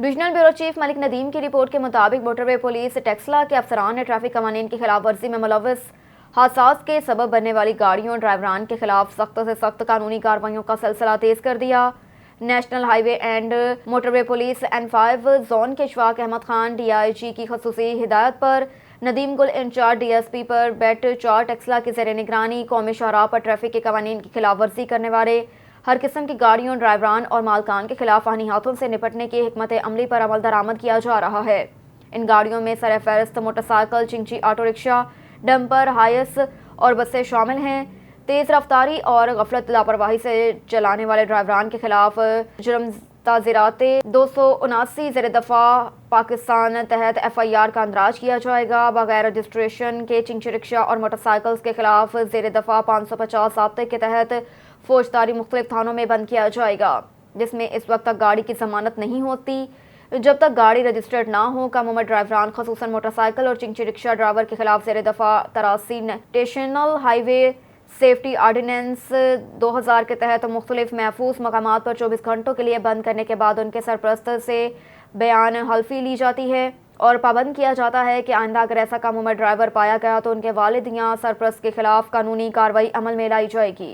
Divisional bureau chief ملک ندیم کی report کے مطابق موٹر وے پولیس ٹیکسلا کے افسران نے ٹریفک قوانین کی خلاف ورزی میں ملوث حادثات کے سبب بننے والی گاڑیوں اور ڈرائیوران کے خلاف سخت سے سخت قانونی کارروائیوں کا سلسلہ تیز کر دیا۔ National high way and motor way police N5 zone کے اشفاق احمد خان DIG کی خصوصی ہدایت پر ندیم گل انچارج DSP پر بیٹ 4 ٹیکسلا کی زیر نگرانی قومی شاہراہ پر ٹریفک کے قوانین کی خلاف ورزی کرنے والے ہر قسم کی گاڑیوں، ڈرائیوران اور مالکان کے خلاف آہنی ہاتھوں سے نپٹنے کی حکمت عملی پر عمل درآمد کیا جا رہا ہے۔ ان گاڑیوں میں سر فہرست موٹر سائیکل، چنچی آٹو رکشہ، ڈمپر، ہائس اور بسیں شامل ہیں۔ تیز رفتاری اور غفلت لاپرواہی سے چلانے والے ڈرائیوران کے خلاف جرم تعزیرات 279 زیر دفاع پاکستان تحت FIR کا اندراج کیا جائے گا۔ بغیر رجسٹریشن کے چنچی رکشہ اور موٹر سائیکلز کے خلاف زیر دفاع 550 ضابطے کے تحت فوجداری مختلف تھانوں میں بند کیا جائے گا، جس میں اس وقت تک گاڑی کی ضمانت نہیں ہوتی جب تک گاڑی رجسٹرڈ نہ ہو۔ کم عمر ڈرائیوران خصوصاً موٹر سائیکل اور چنچی رکشہ ڈرائیور کے خلاف زیر دفاع 83 نیشنل ہائی وے سیفٹی آرڈیننس 2000 کے تحت مختلف محفوظ مقامات پر 24 گھنٹوں کے لیے بند کرنے کے بعد ان کے سرپرست سے بیان حلفی لی جاتی ہے اور پابند کیا جاتا ہے کہ آئندہ اگر ایسا کم عمر ڈرائیور پایا گیا تو ان کے والد یا سرپرست کے خلاف قانونی کارروائی عمل میں لائی جائے گی۔